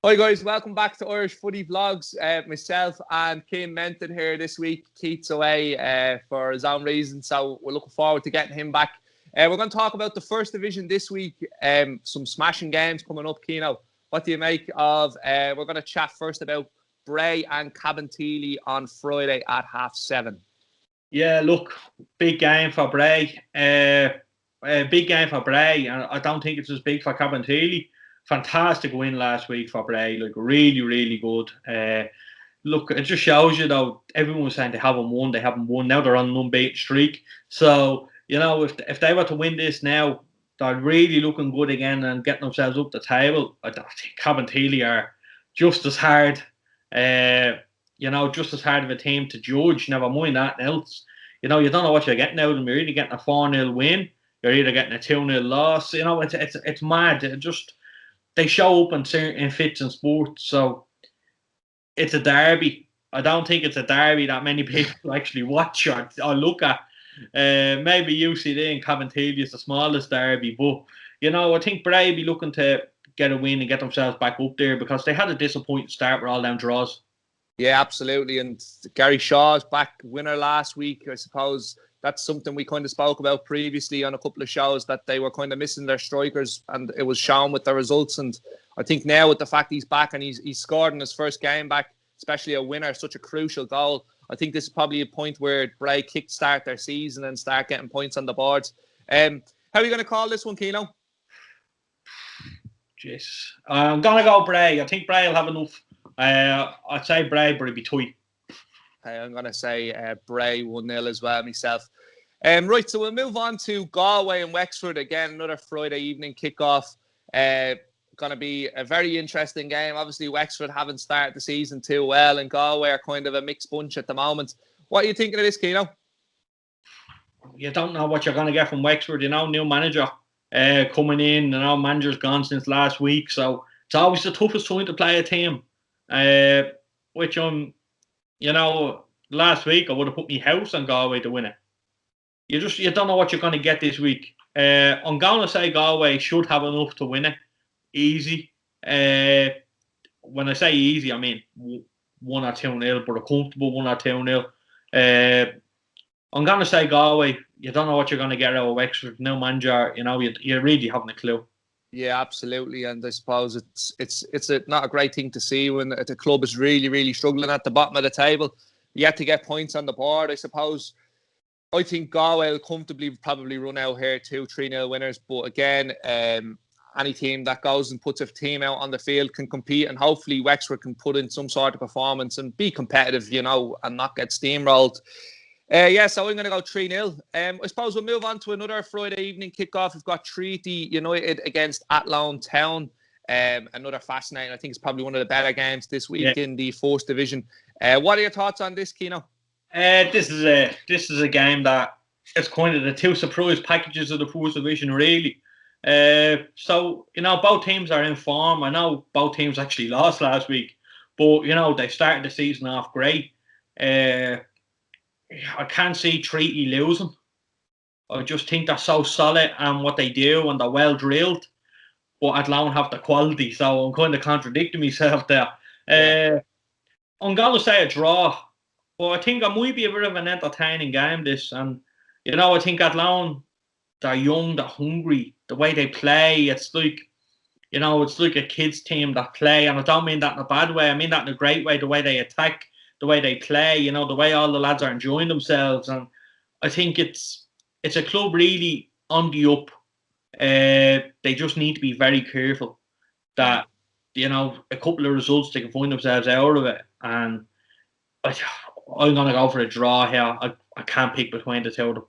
Hi guys, welcome back to Irish Footy Vlogs. Myself and Keane Menton here this week. Keith's away for his own reasons, so we're looking forward to getting him back. We're going to talk about the First Division this week. Some smashing games coming up, Keano. What do you make of? We're going to chat first about Bray and Cabinteely on Friday at 7:30. Yeah, look, big game for Bray. Big game for Bray, and I don't think it's as big for Cabinteely. Fantastic win last week for Bray, like really, really good. Look, it just shows you though. Everyone was saying they haven't won. Now they're on an unbeaten streak. So if they were to win this now, they're really looking good again and getting themselves up the table. I think Cabinteely are just as hard. Just as hard of a team to judge. Never mind that else. You don't know what you're getting out of them. You're either getting a 4-0 win, you're either getting a 2-0 loss. It's mad. They show up in fits and sports. So it's a derby. I don't think it's a derby that many people actually watch or look at. Maybe UCD and Cabinteely is the smallest derby, but I think Bray be looking to get a win and get themselves back up there because they had a disappointing start with all them draws. Yeah, absolutely. And Gary Shaw's back winner last week. I suppose that's something we kind of spoke about previously on a couple of shows, that they were kind of missing their strikers, and it was shown with the results. And I think now with the fact he's back and he's scored in his first game back, especially a winner, such a crucial goal, I think this is probably a point where Bray kickstart their season and start getting points on the boards. How are you going to call this one, Keno? Jeez. I'm going to go Bray. I think Bray will have enough. I'd say Bray, but it'd be tight. I'm going to say Bray 1-0 as well myself. Right, so we'll move on to Galway and Wexford. Again, another Friday evening kickoff. Going to be a very interesting game. Obviously, Wexford haven't started the season too well, and Galway are kind of a mixed bunch at the moment. What are you thinking of this, Keno? You don't know what you're going to get from Wexford. New manager coming in. Manager's gone since last week, so it's always the toughest time to play a team. Which last week I would have put my house on Galway to win it. You don't know what you're going to get this week. I'm going to say Galway should have enough to win it. Easy. When I say easy, I mean 1 or 2-0, but a comfortable 1 or 2-0. I'm going to say Galway. You don't know what you're going to get out of Wexford. No manager, you really haven't a clue. Yeah, absolutely, and I suppose it's not a great thing to see when the club is really, really struggling at the bottom of the table. You have to get points on the board, I suppose. I think Galway will comfortably probably run out here 2-3-0 winners, but again, any team that goes and puts a team out on the field can compete, and hopefully Wexford can put in some sort of performance and be competitive, and not get steamrolled. So I'm going to go 3-0. I suppose we'll move on to another Friday evening kickoff. We've got Treaty United against Athlone Town. Another fascinating. I think it's probably one of the better games this week in the First Division. What are your thoughts on this, Keno? This is a game that it's kind of the two surprise packages of the First Division, really. So both teams are in form. I know both teams actually lost last week, but they started the season off great. I can't see Treaty losing. I just think they're so solid and what they do, and they're well drilled. But Athlone have the quality, so I'm kind of contradicting myself there. I'm going to say a draw, but I think it might be a bit of an entertaining game, this. And, I think Athlone, they're young, they're hungry. The way they play, it's like a kids' team that play. And I don't mean that in a bad way. I mean that in a great way, the way they attack, the way they play, the way all the lads are enjoying themselves. And I think it's a club really on the up. They just need to be very careful that, a couple of results they can find themselves out of it. And I'm going to go for a draw here. I can't pick between the two of them.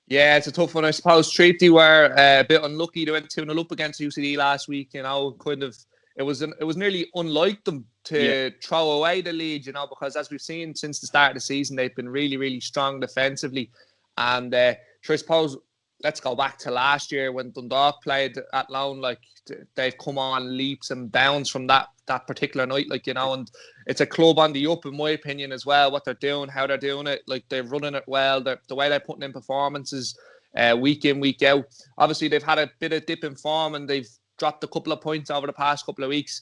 Yeah, it's a tough one. I suppose Treaty were a bit unlucky. They went 2-0 up against UCD last week. It was nearly unlike them to throw away the lead, because as we've seen since the start of the season, they've been really, really strong defensively. And I suppose let's go back to last year when Dundalk played Athlone. Like, they've come on leaps and bounds from that particular night, and it's a club on the up, in my opinion, as well. What they're doing, how they're doing it, they're running it well. The way they're putting in performances week in, week out. Obviously, they've had a bit of dip in form and they've dropped a couple of points over the past couple of weeks.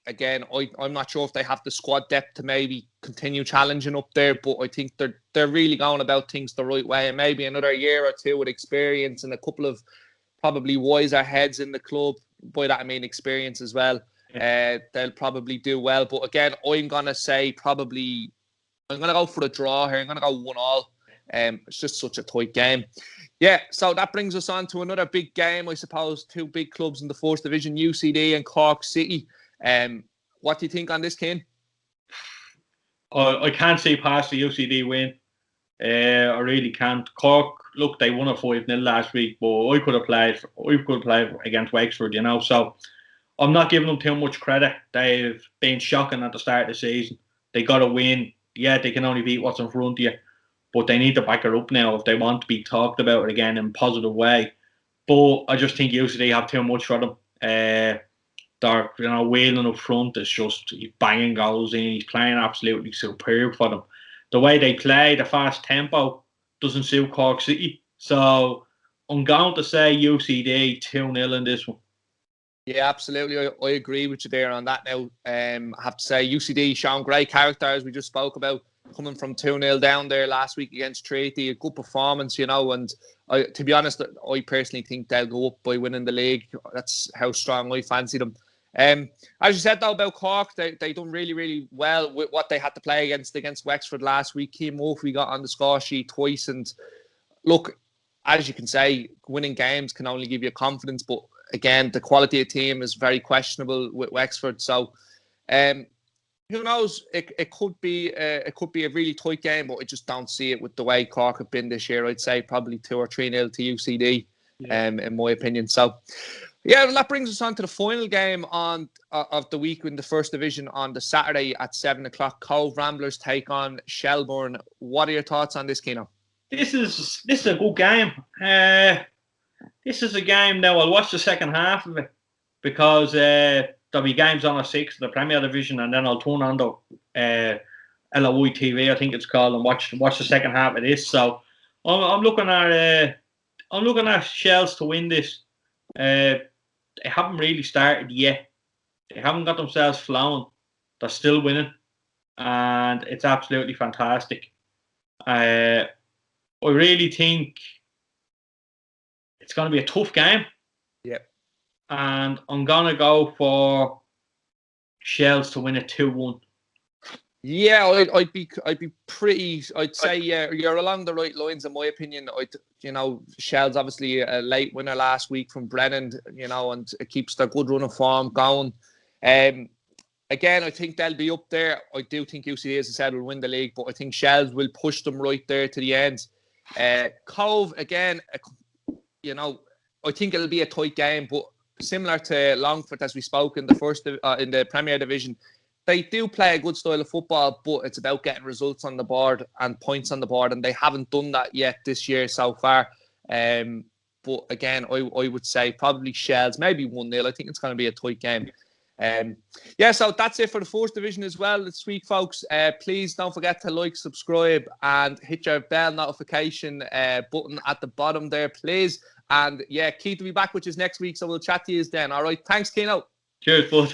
Again, I'm not sure if they have the squad depth to maybe continue challenging up there, but I think they're really going about things the right way. And maybe another year or two with experience and a couple of probably wiser heads in the club. By that I mean experience as well. They'll probably do well. But again, I'm going to say I'm going to go for a draw here. I'm going to go 1-1. It's just such a tight game. Yeah, so that brings us on to another big game, I suppose. Two big clubs in the First Division, UCD and Cork City. What do you think on this, Keane? I can't see past the UCD win. I really can't. Cork, look, they won a 5-0 last week, but I could have played against Wexford, you know. So I'm not giving them too much credit. They've been shocking at the start of the season. They got to win. Yeah, they can only beat what's in front of you, but they need to back it up now if they want to be talked about it again in a positive way. But I just think UCD have too much for them. They're, wheeling up front. It's just banging goals in. He's playing absolutely superb for them. The way they play, the fast tempo, doesn't suit Cork City. So I'm going to say UCD 2-0 in this one. Yeah, absolutely. I agree with you there on that now. I have to say UCD showing great character, as we just spoke about, coming from 2-0 down there last week against Treaty. A good performance, and to be honest, I personally think they'll go up by winning the league. That's how strong I fancy them. As you said though about Cork, they done really, really well with what they had to play against Wexford last week. Keane Murphy got on the score sheet twice, and look, as you can say, winning games can only give you confidence, but again, the quality of team is very questionable with Wexford. So, who knows? It could be a really tight game, but I just don't see it with the way Cork have been this year. I'd say probably 2 or 3-0 to UCD, in my opinion. So, yeah, well, that brings us on to the final game of the week in the First Division on the Saturday at 7 o'clock. Cove Ramblers take on Shelbourne. What are your thoughts on this, Keno? This is a good game. This is a game now. I'll watch the second half of it because there'll be games on at 6 in the Premier Division, and then I'll turn on the LOI TV, I think it's called, and watch the second half of this. So I'm looking at Shells to win this. They haven't really started yet. They haven't got themselves flowing. They're still winning, and it's absolutely fantastic. I really think it's going to be a tough game. Yep. And I'm going to go for Shells to win it 2-1. Yeah, I'd say you're along the right lines in my opinion. Shells obviously a late winner last week from Brennan, and it keeps their good run of form going. Again, I think they'll be up there. I do think UCD, as I said, will win the league, but I think Shells will push them right there to the end. Cove, again, I think it'll be a tight game, but similar to Longford, as we spoke in the Premier Division, they do play a good style of football, but it's about getting results on the board and points on the board, and they haven't done that yet this year so far. But again, I would say probably Shells, maybe 1-0. I think it's going to be a tight game. So that's it for the First Division as well this week, folks. Please don't forget to like, subscribe, and hit your bell notification button at the bottom there, please. And yeah, Keith will be back with us next week, so we'll chat to you then. All right, thanks, Keno. Cheers, bud.